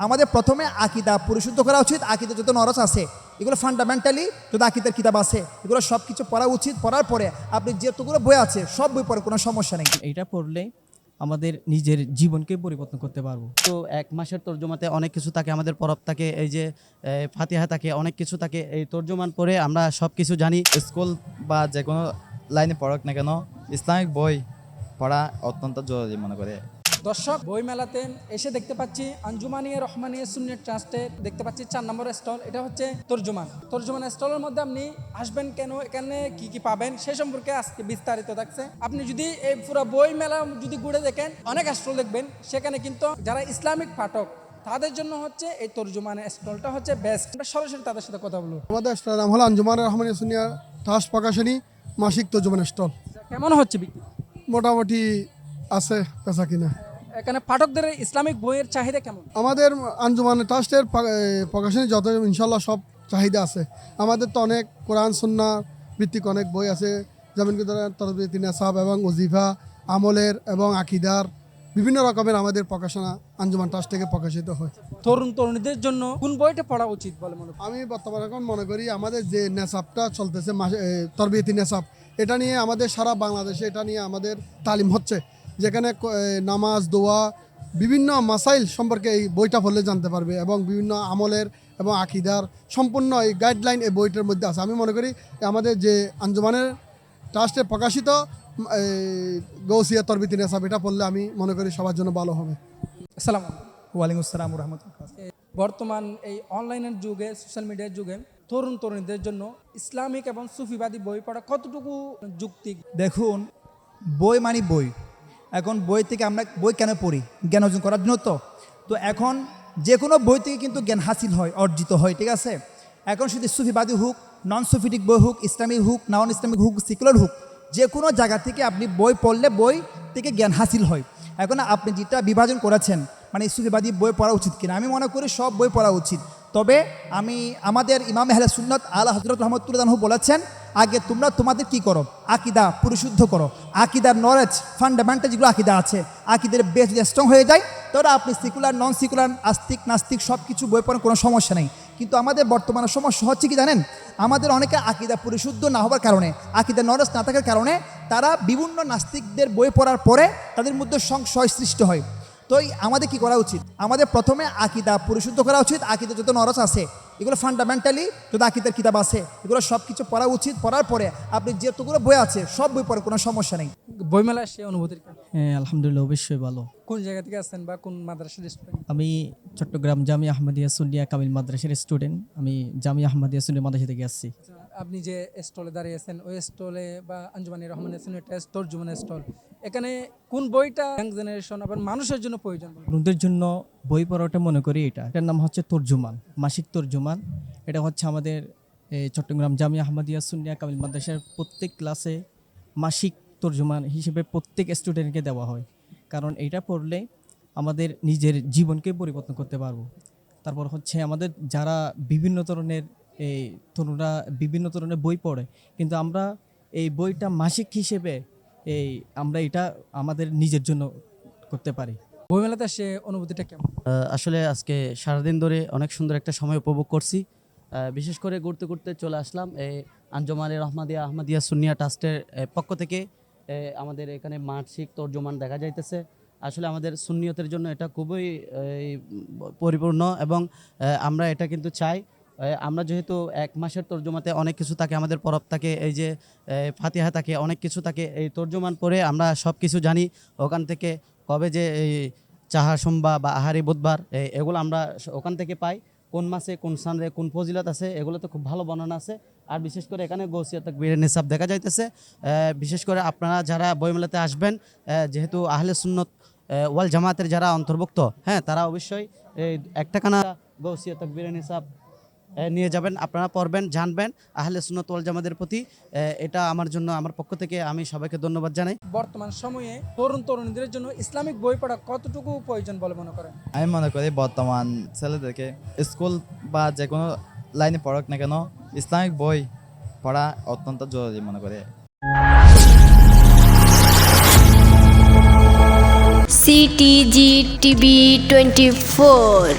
আমাদের প্রথমে আকিদা পরিশুদ্ধ করা উচিত। আকিদা যত নরস আছে এগুলো ফান্ডামেন্টালি যত আকিদার কিতাব আছে এগুলো সব কিছু পড়া উচিত। পড়ার পরে আপনি যেতগুলো বই আছে সব বই পড়ে কোনো সমস্যা নেই। এইটা পড়লে আমাদের নিজের জীবনকে পরিবর্তন করতে পারবো। তো এক মাসের তর্জমাতে অনেক কিছু থাকে, আমাদের পরব থাকে, এই যে ফাতিহা থাকে, অনেক কিছু থাকে। এই তর্জমান পড়ে আমরা সব কিছু জানি। স্কুল বা যে কোনো লাইনে পড়ুক না কেন, ইসলামিক বই পড়া অত্যন্ত জরুরি মনে করে। দর্শক, বই মেলাতে এসে দেখতে পাচ্ছি আঞ্জুমানিয়া রহমানিয়া সুন্নিয়ত ট্রাস্টে দেখতে পাচ্ছি 4 নম্বর স্টল। এটা হচ্ছে তর্জমান স্টলের মধ্যে আপনি আসবেন কেন, এখানে কি কি পাবেন সে সম্পর্কে আজকে বিস্তারিত থাকছে। আপনি যদি এই পুরো বই মেলা যদি ঘুরে দেখেন অনেক স্টল দেখবেন, সেখানে কিন্তু যারা ইসলামিক পাঠক তাদের জন্য হচ্ছে এই তর্জমানের স্টলটা হচ্ছে বেস্ট। আমরা সরাসরি তাদের সাথে কথা বলবো। আমাদের স্টলের নাম হলো আঞ্জুমানিয়া রহমানিয়া সুন্নিয়া ট্রাস্ট প্রকাশনী মাসিক তর্জমান স্টল। কেমন হচ্ছে বিক্রি? মোটামুটি আছে পেশা কিনা। এখানে পাঠকদের ইসলামিক বইয়ের চাহিদা কেমন? আমাদের আঞ্জুমান ট্রাস্টের প্রকাশনী যত ইনশাল্লাহ সব চাহিদা আছে। আমাদের তো অনেক কোরআন সুন্নাহ ভিত্তিক অনেক বই আছে, যেমন কি ধরেন তরবিয়ত নেসাব এবং ওজিফা, আমলের এবং আকিদার বিভিন্ন রকমের আমাদের প্রকাশনা আঞ্জুমান ট্রাস্ট থেকে প্রকাশিত হয়। তরুণীদের জন্য কোন বইটা পড়া উচিত বলে মনে করেন? আমি বর্তমানে এখন মনে করি আমাদের যে নেসাবটা চলতেছে তরবিয়ত নেসাব, এটা নিয়ে আমাদের সারা বাংলাদেশে এটা নিয়ে আমাদের তালিম হচ্ছে, যেখানে নামাজ দোয়া বিভিন্ন মাসাইল সম্পর্কে এই বইটা পড়লে জানতে পারবে এবং বিভিন্ন আমলের এবং আকিদার সম্পূর্ণ এই গাইডলাইন এই বইটার মধ্যে আছে। আমি মনে করি আমাদের যে আঞ্জুমানের ট্রাস্টে প্রকাশিত গৌসিয়া তরবিয়ত নেসাব এটা পড়লে আমি মনে করি সবার জন্য ভালো হবে। আসসালামু আলাইকুম। ওয়ালাইকুম আসসালাম রহমতুল্লাহ। বর্তমান এই অনলাইনের যুগে, সোশ্যাল মিডিয়ার যুগে তরুণীদের জন্য ইসলামিক এবং সুফিবাদী বই পড়া কতটুকু যুক্তি? দেখুন, বই মানে বই। এখন বই থেকে আমরা বই কেন পড়ি? জ্ঞান অর্জন করার জন্য। তো এখন যে কোনো বই থেকে কিন্তু জ্ঞান হাসিল হয়, অর্জিত হয়, ঠিক আছে? এখন শুধু সুফিবাদী হোক, নন সুফিটিক বই হোক, ইসলামিক হোক, নন ইসলামিক হোক, সেকুলার হোক, যে কোনো জায়গা থেকে আপনি বই পড়লে বই থেকে জ্ঞান হাসিল হয়। এখন আপনি যেটা বিভাজন করেছেন মানে সুফিবাদী বই পড়া উচিত কিনা, আমি মনে করি সব বই পড়া উচিত। তবে আমাদের ইমাম আহলে সুন্নাত আলা হযরত রহমতুল্লাহ বলেছেন, আগে তোমরা তোমাদের কি করো, আকিদা পরিশুদ্ধ করো। আকিদার নলেজ ফান্ডামেন্টাল যেগুলো আকিদা আছে, আকিদের বেস যদি স্ট্রং হয়ে যায় তাহলে আপনি সেকুলার নন সেকুলার আস্তিক নাস্তিক সব কিছু বই পড়ার কোনো সমস্যা নেই। কিন্তু আমাদের বর্তমানে সমস্যা হচ্ছে কি জানেন, আমাদের অনেকে আকিদা পরিশুদ্ধ না হওয়ার কারণে, আকিদার নলেজ না থাকার কারণে তারা বিভিন্ন নাস্তিকদের বই পড়ার পরে তাদের মধ্যে সংশয় সৃষ্টি হয়। তো আমাদের কি করা উচিত? আমাদের প্রথমে আকিদা পরিশুদ্ধ করা উচিত। আকিদা যত নরস আছে এগুলো ফান্ডামেন্টালি যত আকিদার কিতাব আছে এগুলো সব কিছু পড়া উচিত। পড়ার পরে আপনি যেতগুলো বই আছে সব বই পড়ে কোনো সমস্যা নেই। বইমেলার সে অনুভূতি হ্যাঁ, আলহামদুলিল্লাহ, অবশ্যই ভালো। কোন জায়গা থেকে আসছেন বা কোন মাদ্রাসার স্টুডেন্ট? আমি চট্টগ্রাম জামিয়া আহমদিয়া সুন্নিয়া কামিল মাদ্রাসার স্টুডেন্ট। আমি জামিয়া আহমদিয়া সুন্নিয়া মাদ্রাসা থেকে আসছি। আপনি যে স্টলে দাঁড়িয়ে আছেন ওই স্টলে বা আঞ্জুমানিয়া রহমানিয়া সুন্নিয়ত ট্রাস্ট তর্জমানের স্টল, এখানে কোন বইটা ইয়াং জেনারেশন আবার মানুষের জন্য প্রয়োজন? তরুণদের জন্য বই পড়াটা মনে করি এটার নাম হচ্ছে তর্জমান, মাসিক তর্জমান। এটা হচ্ছে আমাদের চট্টগ্রাম জামিয়া আহমদিয়া সুন্নিয়া কামিল মাদ্রাসার প্রত্যেক ক্লাসে মাসিক তর্জমান হিসেবে প্রত্যেক স্টুডেন্টকে দেওয়া হয়। কারণ এটা পড়লে আমাদের নিজের জীবনকে পরিবর্তন করতে পারবো। তারপর হচ্ছে আমাদের যারা বিভিন্ন ধরনের তরুণরা বিভিন্ন ধরনের বই পড়ে, কিন্তু আমরা এই বইটা মাসিক হিসেবে আমরা এটা আমাদের নিজের জন্য করতে পারি। বইমেলাতে সে অনুভূতিটা কেমন? আসলে আজকে সারাদিন ধরে অনেক সুন্দর একটা সময় উপভোগ করছি। বিশেষ করে ঘুরতে ঘুরতে চলে আসলাম এই আঞ্জুমানিয়া রহমানিয়া আহমদিয়া সুন্নিয়া ট্রাস্টের পক্ষ থেকে। আমাদের এখানে মাসিক তর্জমান দেখা যাইতেছে। আসলে আমাদের সুন্নিয়তের জন্য এটা খুবই পরিপূর্ণ এবং আমরা এটা কিন্তু চাই। আমরা যেহেতু এক মাসের তর্জমাতে অনেক কিছু থাকে, আমাদের পরব থাকে, এই যে ফাতিহা থাকে, অনেক কিছু থাকে। এই তর্জমান পড়ে আমরা সব কিছু জানি। ওখান থেকে কবে যে এই চাহা সোমবার বা আহারি বুধবার এগুলো আমরা ওখান থেকে পাই। কোন মাসে কোন সানরে কোন ফজিলত আছে এগুলো তো খুব ভালো বর্ণনা আছে। আর বিশেষ করে এখানে গৌসিয়া তাকবীরের নিসাব দেখা যাইতেছে। বিশেষ করে আপনারা যারা বইমেলাতে আসবেন, যেহেতু আহলে সুন্নত ওয়াল জামাতের যারা অন্তর্ভুক্ত, হ্যাঁ, তারা অবশ্যই একটা কানা গৌসিয়া তাকবীরের নিসাব নিয়ে যাবেন, আপনারা পড়বেন, জানবেন আহলে সুন্নাত ওয়াল জামাতের প্রতি। এটা আমার পক্ষ থেকে আমি সবাইকে ধন্যবাদ জানাই। বর্তমান সময়ে তরুণীদের জন্য ইসলামিক বই পড়া কতটুকু প্রয়োজন বলে মনে করেন? আমি মনে করি বর্তমান ছেলেদেরকে স্কুল বা যে কোনো লাইনে পড়ুক না কেন, ইসলামিক বই পড়া অত্যন্ত জরুরি মনে করে। CTG TV 24